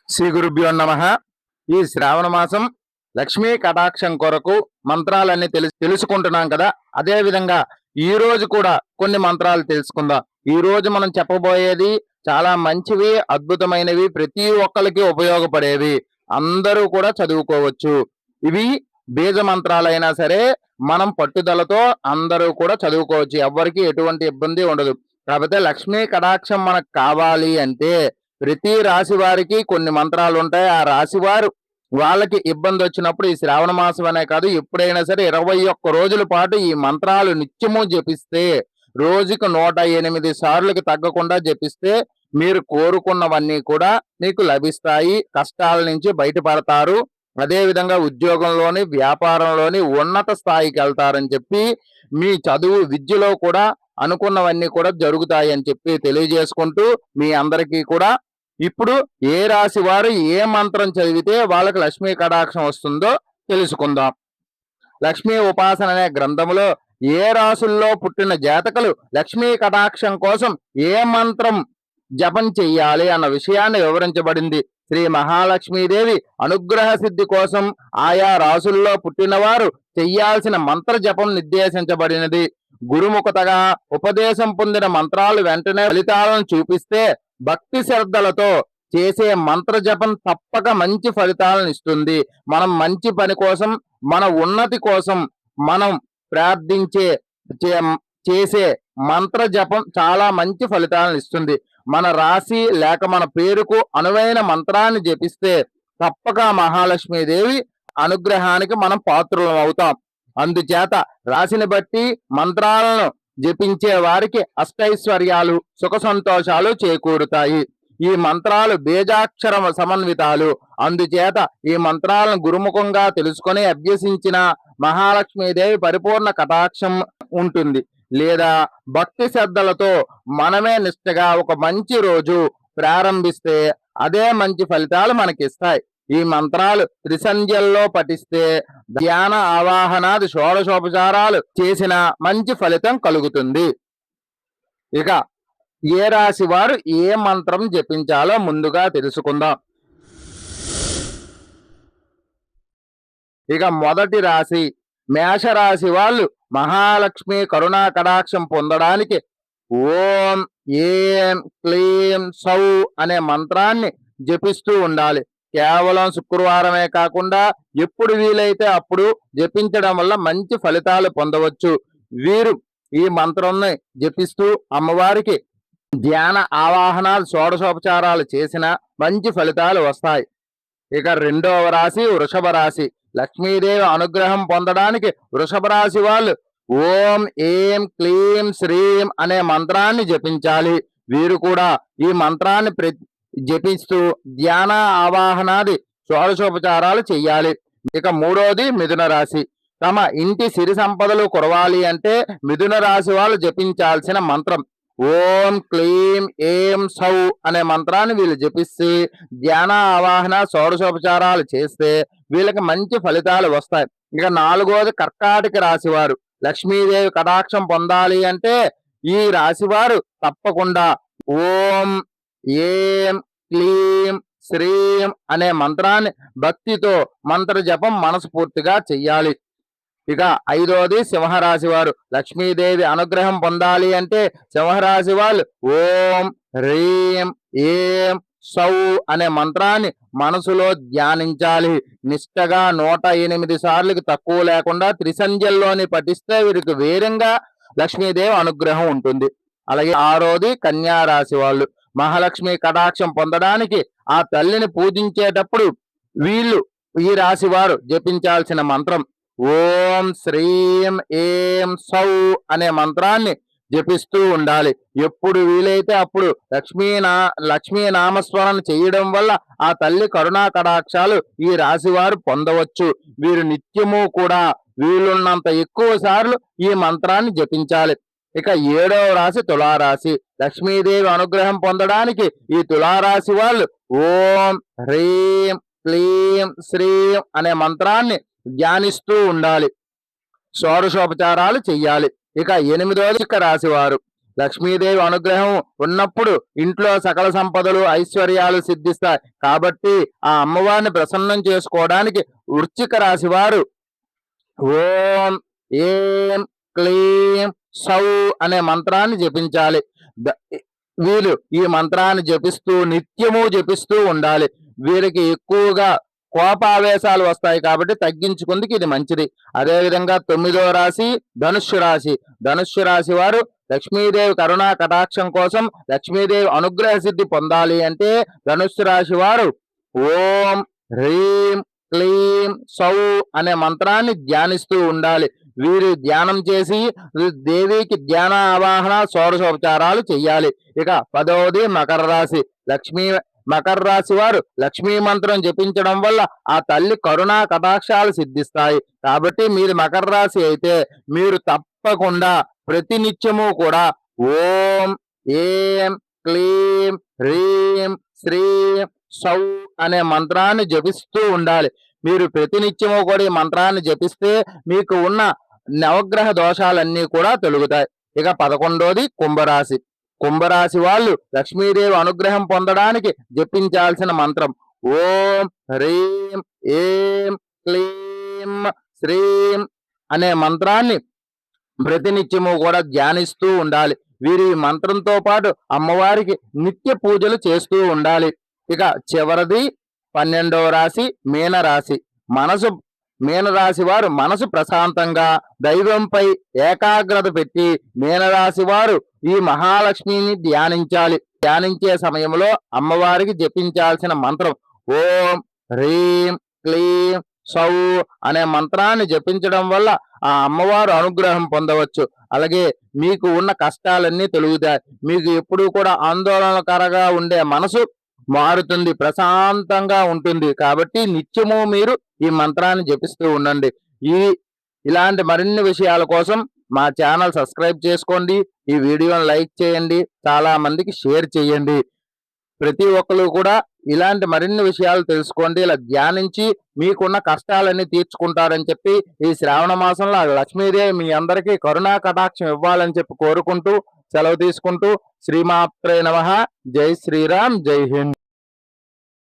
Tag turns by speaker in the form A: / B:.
A: శ్రీ గురుభ్యో నమః. ఈ శ్రావణ మాసం లక్ష్మీ కటాక్షం కొరకు మంత్రాలన్నీ తెలుసుకుంటున్నాం కదా. అదే విధంగా ఈ రోజు కూడా కొన్ని మంత్రాలు తెలుసుకుందాం. ఈ రోజు మనం చెప్పబోయేది చాలా మంచివి, అద్భుతమైనవి, ప్రతి ఒక్కరికి ఉపయోగపడేవి, అందరూ కూడా చదువుకోవచ్చు. ఇవి బీజ మంత్రాలైనా సరే మనం పట్టుదలతో అందరూ కూడా చదువుకోవచ్చు. ఎవ్వరికి ఎటువంటి ఇబ్బంది ఉండదు. కాకపోతే లక్ష్మీ కటాక్షం మనకు కావాలి అంటే ప్రతి రాశి వారికి కొన్ని మంత్రాలు ఉంటాయి. ఆ రాశి వారు వాళ్ళకి ఇబ్బంది వచ్చినప్పుడు ఈ శ్రావణ మాసం అనే కాదు, ఎప్పుడైనా సరే 21 రోజుల పాటు ఈ మంత్రాలు నిత్యము జపిస్తే, రోజుకు 108 సార్లకు తగ్గకుండా జపిస్తే మీరు కోరుకున్నవన్నీ కూడా మీకు లభిస్తాయి. కష్టాల నుంచి బయటపడతారు. అదే విధంగా ఉద్యోగంలోని, వ్యాపారంలోని ఉన్నత స్థాయికి వెళ్తారని చెప్పి, మీ చదువు విద్యలో కూడా అనుకున్నవన్నీ కూడా జరుగుతాయి అని చెప్పి తెలియజేసుకుంటూ, మీ అందరికీ కూడా ఇప్పుడు ఏ రాశి వారు ఏ మంత్రం చదివితే వాళ్ళకి లక్ష్మీ కటాక్షం వస్తుందో తెలుసుకుందాం. లక్ష్మీ ఉపాసన అనే గ్రంథములో ఏ రాశుల్లో పుట్టిన జాతకులు లక్ష్మీ కటాక్షం కోసం ఏ మంత్రం జపం చెయ్యాలి అన్న విషయాన్ని వివరించబడింది. శ్రీ మహాలక్ష్మీదేవి అనుగ్రహ సిద్ధి కోసం ఆయా రాశుల్లో పుట్టినవారు చెయ్యాల్సిన మంత్ర జపం నిర్దేశించబడినది. గురుముఖతగా ఉపదేశం పొందిన మంత్రాలు వెంటనే ఫలితాలను చూపిస్తే భక్తి శ్రద్ధలతో చేసే మంత్ర జపం తప్పక మంచి ఫలితాలను ఇస్తుంది. మనం మంచి పని కోసం, మన ఉన్నతి కోసం మనం ప్రార్థించే చేసే మంత్ర జపం చాలా మంచి ఫలితాలను ఇస్తుంది. మన రాశి లేక మన పేరుకు అనువైన మంత్రాన్ని జపిస్తే తప్పక మహాలక్ష్మీదేవి అనుగ్రహానికి మనం పాత్రులం అవుతాం. అందుచేత రాశిని బట్టి మంత్రాలను జపించే వారికి అష్టైశ్వర్యాలు, సుఖ సంతోషాలు చేకూరుతాయి. ఈ మంత్రాలు బీజాక్షర సమన్వితాలు. అందుచేత ఈ మంత్రాలను గురుముఖంగా తెలుసుకొని అభ్యసించిన మహాలక్ష్మీదేవి పరిపూర్ణ కటాక్షం ఉంటుంది. లేదా భక్తి శ్రద్ధలతో మనమే నిష్ఠగా ఒక మంచి రోజు ప్రారంభిస్తే అదే మంచి ఫలితాలు మనకిస్తాయి. ఈ మంత్రాలు త్రిసంధ్యల్లో పఠిస్తే, ధ్యాన ఆవాహనాది షోడశోపచారాలు చేసిన మంచి ఫలితం కలుగుతుంది. ఇక ఏ రాశి వారు ఏ మంత్రం జపించాలో ముందుగా తెలుసుకుందాం. ఇక మొదటి రాశి మేషరాశి వాళ్ళు మహాలక్ష్మి కరుణా కటాక్షం పొందడానికి ఓం ఏం క్లీం సౌ అనే మంత్రాన్ని జపిస్తూ ఉండాలి. కేవలం శుక్రవారమే కాకుండా ఎప్పుడు వీలైతే అప్పుడు జపించడం వల్ల మంచి ఫలితాలు పొందవచ్చు. వీరు ఈ మంత్రాన్ని జపిస్తూ అమ్మవారికి ధ్యాన ఆవాహనాలు షోడశోపచారాలు చేసిన మంచి ఫలితాలు వస్తాయి. ఇక రెండవ రాశి వృషభ రాశి. లక్ష్మీదేవి అనుగ్రహం పొందడానికి వృషభ రాశి వాళ్ళు ఓం ఏం క్లీం శ్రీం అనే మంత్రాన్ని జపించాలి. వీరు కూడా ఈ మంత్రాన్ని జపిస్తూ ధ్యాన ఆవాహనాది షోడశోపచారాలు చెయ్యాలి. ఇక మూడోది మిథున రాశి. తమ ఇంటి సిరి సంపదలు కురవాలి అంటే మిథున రాశి వాళ్ళు జపించాల్సిన మంత్రం ఓం క్లీం ఏం సౌ అనే మంత్రాన్ని వీళ్ళు జపిస్తే ధ్యాన ఆవాహన షోడశోపచారాలు చేస్తే వీళ్ళకి మంచి ఫలితాలు వస్తాయి. ఇక నాలుగోది కర్కాటక రాశి వారు లక్ష్మీదేవి కటాక్షం పొందాలి అంటే ఈ రాశివారు తప్పకుండా ఓం ఏం క్లీం శ్రీం అనే మంత్రాన్ని భక్తితో మంత్ర జపం మనస్ఫూర్తిగా చెయ్యాలి. ఇక ఐదోది సింహరాశి వారు లక్ష్మీదేవి అనుగ్రహం పొందాలి అంటే సింహరాశి వాళ్ళు ఓం హ్రీం ఏం సౌ అనే మంత్రాన్ని మనసులో ధ్యానించాలి. నిష్టగా 108 సార్లకు తక్కువ లేకుండా త్రిసంధ్యల్లోని పఠిస్తే వీరికి వేరంగా లక్ష్మీదేవి అనుగ్రహం ఉంటుంది. అలాగే ఆరోది కన్యా రాశి వాళ్ళు మహాలక్ష్మి కటాక్షం పొందడానికి ఆ తల్లిని పూజించేటప్పుడు వీళ్ళు ఈ రాశి వారు జపించాల్సిన మంత్రం ఓం శ్రీం ఏం సౌ అనే మంత్రాన్ని జపిస్తూ ఉండాలి. ఎప్పుడు వీలైతే అప్పుడు లక్ష్మీ నామస్మరణ చేయడం వల్ల ఆ తల్లి కరుణా కటాక్షాలు ఈ రాశి వారు పొందవచ్చు. వీరు నిత్యము కూడా వీలున్నంత ఎక్కువ సార్లు ఈ మంత్రాన్ని జపించాలి. ఇక ఏడవ రాశి తులారాశి. లక్ష్మీదేవి అనుగ్రహం పొందడానికి ఈ తులారాశి వాళ్ళు ఓం హ్రీం క్లీం శ్రీం అనే మంత్రాన్ని ధ్యానిస్తూ ఉండాలి. షోడశోపచారాలు చెయ్యాలి. ఇక ఎనిమిదోది రాశి వారు లక్ష్మీదేవి అనుగ్రహం ఉన్నప్పుడు ఇంట్లో సకల సంపదలు ఐశ్వర్యాలు సిద్ధిస్తాయి. కాబట్టి ఆ అమ్మవారిని ప్రసన్నం చేసుకోవడానికి వృశ్చిక రాశి వారు ఓం ఏం క్లీం సౌ అనే మంత్రాన్ని జపించాలి. వీరు ఈ మంత్రాన్ని జపిస్తూ నిత్యము జపిస్తూ ఉండాలి. వీరికి ఎక్కువగా కోపావేశాలు వస్తాయి కాబట్టి తగ్గించుకుందుకు ఇది మంచిది. అదేవిధంగా 9వ రాశి ధనుస్సు రాశి. ధనుస్సు రాశి వారు లక్ష్మీదేవి కరుణా కటాక్షం కోసం లక్ష్మీదేవి అనుగ్రహ సిద్ధి పొందాలి అంటే ధనుస్సు రాశి వారు ఓం హ్రీం క్లీం సౌ అనే మంత్రాన్ని ధ్యానిస్తూ ఉండాలి. వీరు ధ్యానం చేసి దేవికి ధ్యాన ఆవాహన షోడశోపచారాలు చెయ్యాలి. ఇక 10వది మకర రాశి. మకర రాశి వారు లక్ష్మీ మంత్రం జపించడం వల్ల ఆ తల్లి కరుణా కటాక్షాలు సిద్ధిస్తాయి. కాబట్టి మీరు మకర రాశి అయితే మీరు తప్పకుండా ప్రతినిత్యము కూడా ఓం ఏం క్లీం హ్రీం శ్రీం సౌ అనే మంత్రాన్ని జపిస్తూ ఉండాలి. మీరు ప్రతినిత్యము కూడా ఈ మంత్రాన్ని జపిస్తే మీకు ఉన్న నవగ్రహ దోషాలన్నీ కూడా తొలగుతాయి. ఇక 11వది కుంభరాశి. కుంభరాశి వాళ్ళు లక్ష్మీదేవి అనుగ్రహం పొందడానికి జపించాల్సిన మంత్రం ఓం హ్రీం ఏం క్లీం శ్రీం అనే మంత్రాన్ని ప్రతినిత్యము కూడా ధ్యానిస్తూ ఉండాలి. వీరి మంత్రంతో పాటు అమ్మవారికి నిత్య పూజలు చేస్తూ ఉండాలి. ఇక చివరిది 12వ రాశి మీనరాశి. మీనరాశి వారు మనసు ప్రశాంతంగా దైవంపై ఏకాగ్రత పెట్టి మీనరాశి వారు ఈ మహాలక్ష్మిని ధ్యానించాలి. ధ్యానించే సమయంలో అమ్మవారికి జపించాల్సిన మంత్రం ఓం హ్రీం క్లీం సౌ అనే మంత్రాన్ని జపించడం వల్ల ఆ అమ్మవారు అనుగ్రహం పొందవచ్చు. అలాగే మీకు ఉన్న కష్టాలన్నీ తొలగుతాయి. మీకు ఎప్పుడూ కూడా ఆందోళనకరంగా ఉండే మనసు మారుతుంది, ప్రశాంతంగా ఉంటుంది. కాబట్టి నిత్యము మీరు ఈ మంత్రాన్ని జపిస్తూ ఉండండి. ఇలాంటి మరిన్ని విషయాల కోసం మా ఛానల్ సబ్స్క్రైబ్ చేసుకోండి. ఈ వీడియోని లైక్ చేయండి, చాలా మందికి షేర్ చేయండి. ప్రతి ఒక్కరు కూడా ఇలాంటి మరిన్ని విషయాలు తెలుసుకోండి. ఇలా ధ్యానించి మీకున్న కష్టాలన్నీ తీర్చుకుంటారని చెప్పి ఈ శ్రావణ మాసంలో లక్ష్మీదేవి మీ అందరికీ కరుణా కటాక్షం ఇవ్వాలని చెప్పి కోరుకుంటూ సెలవు తీసుకుంటూ శ్రీమాత్రే నమః. జై శ్రీరామ్, జై హింద్.